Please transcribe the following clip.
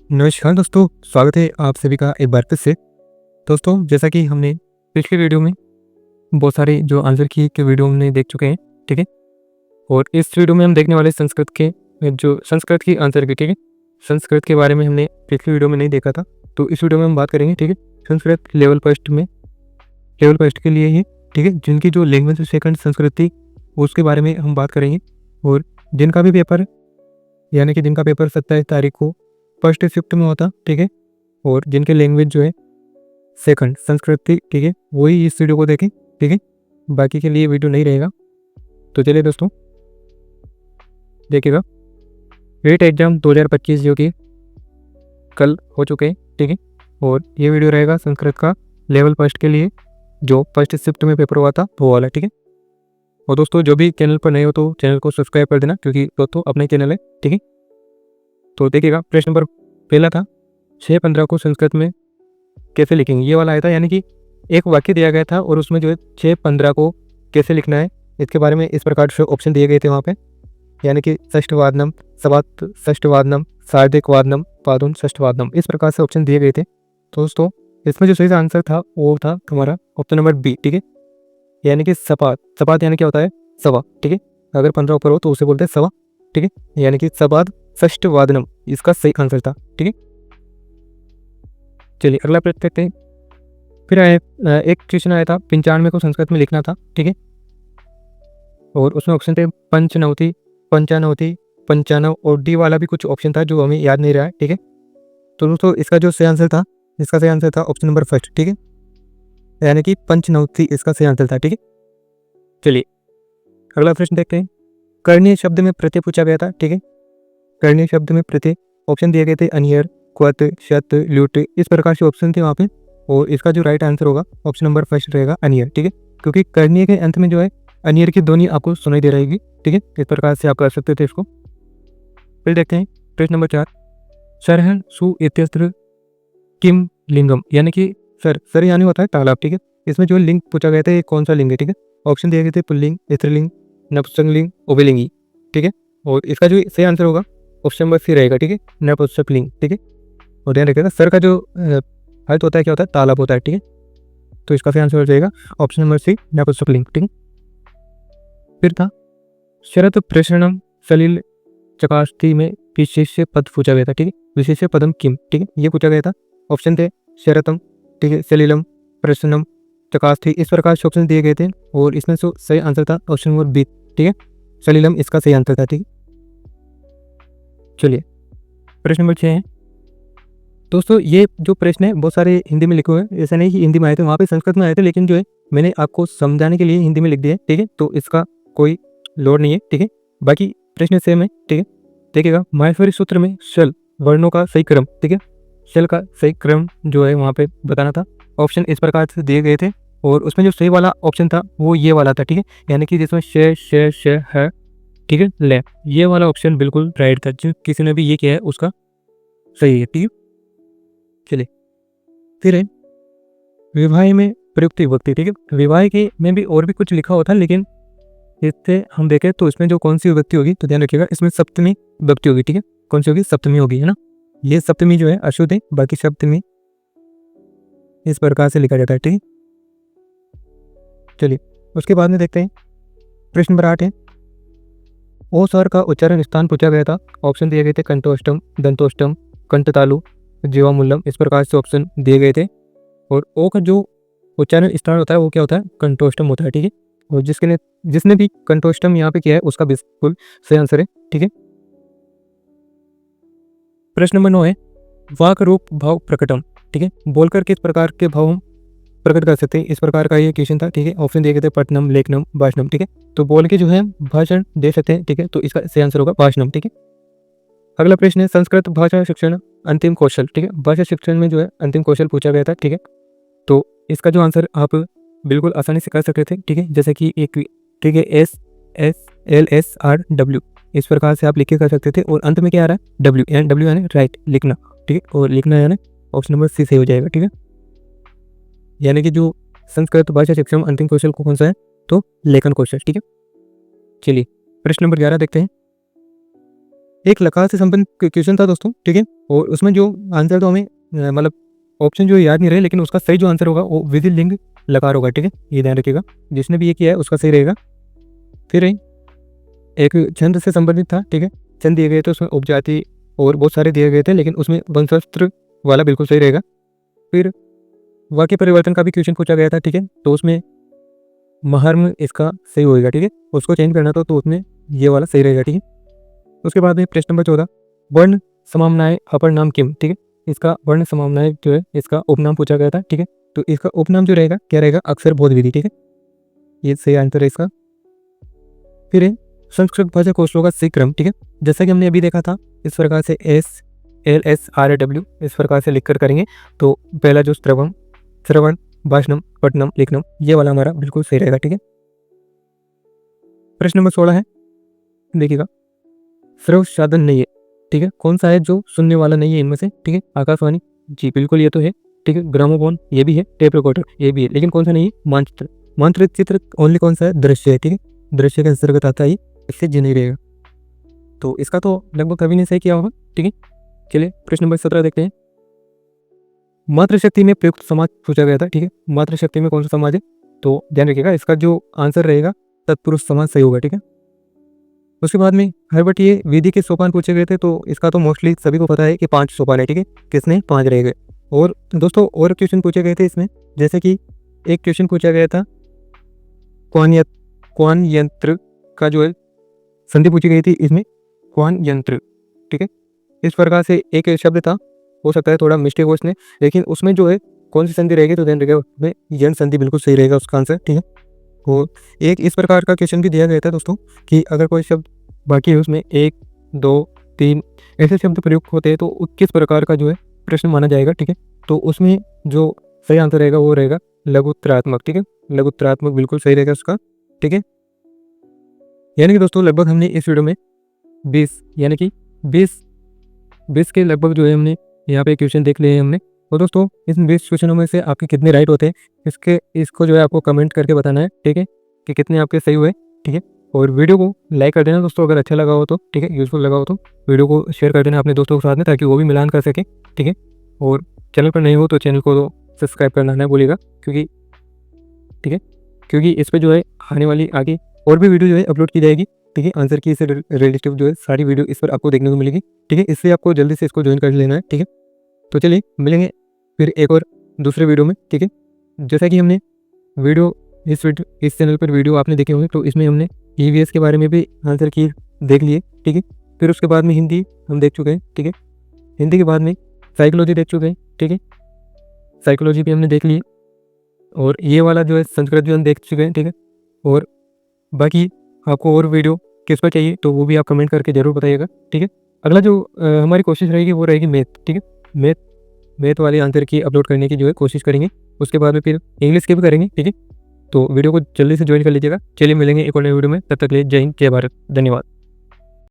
नमस्कार दोस्तों, स्वागत है आप सभी का एक बार फिर से। दोस्तों, जैसा कि हमने पिछले वीडियो में बहुत सारे जो आंसर की के वीडियो हमने देख चुके हैं, ठीक है? और इस वीडियो में हम देखने वाले संस्कृत के जो संस्कृत की आंसर की, ठीक है? संस्कृत के बारे में हमने पिछले वीडियो में नहीं देखा था, तो इस वीडियो में हम बात करेंगे, ठीक है? संस्कृत लेवल फर्स्ट के लिए ही, ठीक है? जिनकी जो लैंग्वेज सेकंड संस्कृत थी, उसके बारे में हम बात करेंगे। और जिनका भी पेपर यानी कि जिनका पेपर 27 तारीख को फर्स्ट शिफ्ट में होता, ठीक है? और जिनके लैंग्वेज जो है सेकंड संस्कृत थी, ठीक है? वही इस वीडियो को देखें, ठीक है? बाकी के लिए वीडियो नहीं रहेगा। तो चलिए दोस्तों, देखिएगा रेट एग्जाम 2025 जो कि कल हो चुके हैं, ठीक है? और ये वीडियो रहेगा संस्कृत का लेवल फर्स्ट के लिए, जो फर्स्ट शिफ्ट में पेपर हुआ था वो वाला, ठीक है? और दोस्तों, जो भी चैनल पर नए हो तो चैनल को सब्सक्राइब कर देना, क्योंकि दोस्तों अपना ही चैनल है, ठीक है? तो देखिएगा, प्रश्न नंबर पहला था 6-15 को संस्कृत में कैसे लिखेंगे, ये वाला आया था। यानी कि एक वाक्य दिया गया था और उसमें जो है 6-15 को कैसे लिखना है, इसके बारे में इस प्रकार से ऑप्शन दिए गए थे वहाँ पे। यानी कि षष्ठवादनम, सवात षष्ठवादनम, सार्धिकवादनम, पादुन षष्ठवादनम, इस प्रकार से ऑप्शन दिए गए थे। तो दोस्तों, इसमें जो सही आंसर था वो था हमारा ऑप्शन नंबर बी, ठीक है? यानी कि सपात। सपात यानी क्या होता है? सवा, ठीक है? अगर 15 ऊपर हो तो उसे बोलते हैं सवा, ठीक है? यानी कि सपात षष्ठवादनम इसका सही आंसर था, ठीक है? चलिए अगला प्रश्न देखते हैं। फिर एक क्वेश्चन आया था 95 को संस्कृत में लिखना था, ठीक है? और उसमें ऑप्शन थे पंचनवति, पंचानवति, पंचानव, और डी वाला भी कुछ ऑप्शन था जो हमें याद नहीं रहा है, ठीक है? तो दोस्तों, इसका जो सही आंसर था ऑप्शन नंबर फर्स्ट, ठीक है? यानी कि पंचनवति इसका सही आंसर था, ठीक है? चलिए अगला प्रश्न देखते हैं। कर्णीय शब्द में प्रत्यय पूछा गया था, ठीक है? कर्णीय शब्द में प्रत्यय ऑप्शन दिए गए थे अनियर, क्वत, शत, ल्यूट, इस प्रकार से ऑप्शन थे वहाँ पे। और इसका जो राइट आंसर होगा ऑप्शन नंबर फर्स्ट रहेगा अनियर, ठीक है? क्योंकि कर्णीय के अंत में जो है अनियर की ध्वनि आपको सुनाई दे रहेगी, ठीक है? इस प्रकार से आप कर सकते थे इसको। फिर देखते हैं प्रश्न नंबर 4। सरहन सु इत्यत्र किम लिंगम, यानी कि सर यानी होता है तालाब, ठीक है? इसमें जो लिंग पूछा गया था ये कौन सा लिंग है, ठीक है? ऑप्शन दिए गए थे पुल्लिंग, स्त्रीलिंग, नपुंसकलिंग, उभयलिंगी, ठीक है? और इसका जो सही आंसर होगा ऑप्शन नंबर सी रहेगा, ठीक है? नपुंसकलिंग, ठीक है? और ध्यान रखिएगा, सर का जो अर्थ होता है क्या होता है? तालाब होता है, ठीक है? तो इसका सही आंसर हो जाएगा ऑप्शन नंबर सी नपुंसकलिंग, ठीक है? फिर था शरत प्रश्नम सलिल चकास्ती में विशेष्य पद पूछा गया था, ठीक है? विशेष्य पदम किम, ठीक है? ये पूछा गया था। ऑप्शन थे शरतम, ठीक है, सलिलम, प्रश्नम, चकास्थी, इस प्रकार से ऑप्शन दिए गए थे। और इसमें जो सही आंसर था ऑप्शन नंबर बी, ठीक है? सलिलम इसका सही आंसर था, ठीक है? चलिए प्रश्न नंबर 6 है। दोस्तों, ये जो प्रश्न है बहुत सारे हिंदी में लिखे हुए हैं, ऐसा नहीं कि हिंदी में आए थे, वहाँ पे संस्कृत में आए थे, लेकिन जो है मैंने आपको समझाने के लिए हिंदी में लिख दिया है, ठीक है? तो इसका कोई लोड नहीं है, ठीक है? बाकी प्रश्न सेम है, ठीक है? देखिएगा, माहेश्वरी सूत्र में शल वर्णों का सही क्रम, ठीक है? शल का सही क्रम जो है वहाँ पे बताना था। ऑप्शन इस प्रकार से दिए गए थे और उसमें जो सही वाला ऑप्शन था वो ये वाला था, ठीक है? यानी कि जिसमें श है, ठीक है, ले, ये वाला ऑप्शन बिल्कुल राइट था। जो किसी ने भी ये किया है उसका सही है, ठीक है? चलिए फिर है विवाह में प्रयुक्त विभक्ति, ठीक है? विवाह के में भी और भी कुछ लिखा होता है, लेकिन इससे हम देखें तो इसमें जो कौन सी विभक्ति होगी, तो ध्यान रखिएगा, इसमें सप्तमी विभक्ति होगी, ठीक है? कौन सी होगी? सप्तमी होगी, है ना? ये सप्तमी जो है अशुद्ध है, बाकी सप्तमी इस प्रकार से लिखा जाता है, ठीक है? चलिए उसके बाद में देखते हैं प्रश्न नंबर 8 है। ओ स्वर का उच्चारण स्थान पूछा गया था। ऑप्शन दिए गए थे कंठोष्टम, दंतोष्टम, कंठतालु, जीवामूलम, इस प्रकार से ऑप्शन दिए गए थे। और ओ का जो उच्चारण स्थान होता है वो क्या होता है? कंठोष्टम होता है, ठीक है? और जिसने भी कंठोष्टम यहाँ पे किया है उसका बिल्कुल सही आंसर है, ठीक है? प्रश्न नंबर 9 है वाक रूप भाव प्रकटम, ठीक है? बोलकर किस प्रकार के भाव हम प्रकट कर सकते हैं, इस प्रकार का ये क्वेश्चन था, ठीक है? ऑप्शन दिए गए थे पठनम, लेखनम, भाषणम, ठीक है? तो बोल के जो है भाषण दे सकते हैं, ठीक है? तो इसका सही आंसर होगा भाषणम, ठीक है? अगला प्रश्न है संस्कृत भाषा शिक्षण अंतिम कौशल, ठीक है? भाषा शिक्षण में जो है अंतिम कौशल पूछा गया था, ठीक है? तो इसका जो आंसर आप बिल्कुल आसानी से कर सकते थे, ठीक है? जैसे कि एक, ठीक है, SSLSRW, इस प्रकार से आप लिख के कर सकते थे। और अंत में क्या आ रहा है? W यानी राइट, लिखना, ठीक है? और लिखना यानी ऑप्शन नंबर सी सही हो जाएगा, ठीक है? यानी कि जो संस्कृत भाषा शिक्षण अंतिम कौशल को कौन सा है? तो लेखन कौशल, ठीक है? चलिए प्रश्न नंबर 11 देखते हैं। एक लकार से संबंधित क्वेश्चन था दोस्तों, ठीक है। और उसमें जो आंसर तो हमें मतलब ऑप्शन जो याद नहीं रहे, लेकिन उसका सही जो आंसर होगा वो विधि लिंग लकार होगा, ठीक है। ये ध्यान रखिएगा, जिसने भी ये किया है उसका सही रहेगा। फिर एक छंद से संबंधित था, ठीक है। छंद दिए गए थे, उसमें उपजाति और बहुत सारे दिए गए थे, लेकिन उसमें वंशस्त्र वाला बिल्कुल सही रहेगा। फिर वाक्य परिवर्तन का भी क्वेश्चन पूछा गया था, ठीक है। तो उसमें महर्म इसका सही होएगा, ठीक है। उसको चेंज करना तो उसमें ये वाला सही रहेगा, ठीक है। उसके बाद में प्रश्न नंबर 14, वर्ण समामनाएं अपर नाम किम, ठीक है। इसका वर्ण समामनाएं जो है इसका उपनाम पूछा गया था, ठीक है। तो इसका उपनाम जो रहेगा क्या रहेगा, अक्षर बोध विधि, ठीक है। ये सही आंसर है इसका। फिर है संस्कृत भाषा कोशों का सी क्रम, ठीक है। जैसा कि हमने अभी देखा था, इस प्रकार से SLSRW इस प्रकार से लिखकर करेंगे। तो पहला जो श्रवण, भाषणम, पठनम, लिखनम, ये वाला हमारा बिल्कुल सही रहेगा, ठीक है। प्रश्न नंबर 16 है, देखिएगा, श्रव साधन नहीं है, ठीक है। कौन सा है जो सुनने वाला नहीं है इनमें से, ठीक है। आकाशवाणी, जी बिल्कुल ये तो है, ठीक है। ग्रामोफोन ये भी है, टेप रिकॉर्डर ये भी है, लेकिन कौन सा नहीं है, मानचित्र। मानचित्र ओनली कौन सा है, दृश्य है, ठीक है। दृश्य के अंतर्गत आता है, इससे जी नहीं रहेगा। तो इसका तो लगभग कभी नहीं सही किया होगा, ठीक है। चलिए प्रश्न नंबर 17 देखते हैं। मातृशक्ति में प्रयुक्त समाज पूछा गया था, ठीक है। मातृशक्ति में कौन सा समाज है, तो ध्यान रखिएगा, इसका जो आंसर रहेगा तत्पुरुष समाज सही होगा, ठीक है। उसके बाद में हरबटिये विधि के सोपान पूछे गए थे, तो इसका तो मोस्टली सभी को पता है कि 5 सोपान है, ठीक है। किसने 5 रह गए। और दोस्तों और क्वेश्चन पूछे गए थे इसमें, जैसे कि एक क्वेश्चन पूछा गया था क्वान यंत्र का जो है संधि पूछी गई थी इसमें, क्वान यंत्र, ठीक है। इस प्रकार से एक शब्द था, हो सकता है थोड़ा मिस्टेक हो इसमें, लेकिन उसमें जो है कौन सी संधि रहेगी, तो ध्यान रखिएगा उसमें यन संधि बिल्कुल सही रहेगा उसका आंसर, ठीक है। और एक इस प्रकार का क्वेश्चन भी दिया गया था दोस्तों कि अगर कोई शब्द बाकी है उसमें 1, 2, 3 ऐसे शब्द प्रयुक्त होते हैं, तो किस प्रकार का जो है प्रश्न माना जाएगा, ठीक है। तो उसमें जो सही आंसर रहेगा वो रहेगा लघुत्तरात्मक, ठीक है। लघुत्तरात्मक बिल्कुल सही रहेगा उसका, ठीक है। यानी कि दोस्तों लगभग हमने इस वीडियो में 20 यानी कि 20 के लगभग जो है हमने यहाँ पे क्वेश्चन देख लिए हैं हमने। तो दोस्तों इस 20 क्वेश्चनों में से आपके कितने राइट होते हैं इसको जो है आपको कमेंट करके बताना है, ठीक है, कि कितने आपके सही हुए, ठीक है। और वीडियो को लाइक कर देना दोस्तों अगर अच्छा लगा हो तो, ठीक है, यूजफुल लगा हो तो वीडियो को शेयर कर देना अपने दोस्तों के साथ में, ताकि वो भी मिलान कर सके, ठीक है। और चैनल पर नहीं हो तो चैनल को तो सब्सक्राइब करना ना भूलिएगा, क्योंकि ठीक है, क्योंकि इस पर जो है आने वाली आगे और भी वीडियो जो है अपलोड की जाएगी, ठीक है। आंसर की से रिलेटिव जो है सारी वीडियो इस पर आपको देखने को मिलेगी, ठीक है। इसलिए आपको जल्दी से इसको ज्वाइन कर लेना है, ठीक है। तो चलिए मिलेंगे फिर एक और दूसरे वीडियो में, ठीक है। जैसा कि हमने इस चैनल पर वीडियो आपने देखे होंगे, तो इसमें हमने EVS के बारे में भी आंसर की देख लिए, ठीक है। फिर उसके बाद में हिंदी हम देख चुके हैं, ठीक है। हिंदी के बाद में साइकोलॉजी देख चुके हैं, ठीक है। साइकोलॉजी भी हमने देख ली, और ये वाला जो है संस्कृत भी हम देख चुके हैं, ठीक है। और बाकी आपको और वीडियो किस पर चाहिए तो वो भी आप कमेंट करके ज़रूर बताइएगा, ठीक है। अगला जो हमारी कोशिश रहेगी वो रहेगी मैथ, ठीक है। मैथ वाले आंसर की अपलोड करने की जो है कोशिश करेंगे। उसके बाद में फिर इंग्लिश के भी करेंगे, ठीक है। तो वीडियो को जल्दी से ज्वाइन कर लीजिएगा। चलिए मिलेंगे एक और नए वीडियो में, तब तक के लिए जय हिंद, जय भारत, धन्यवाद।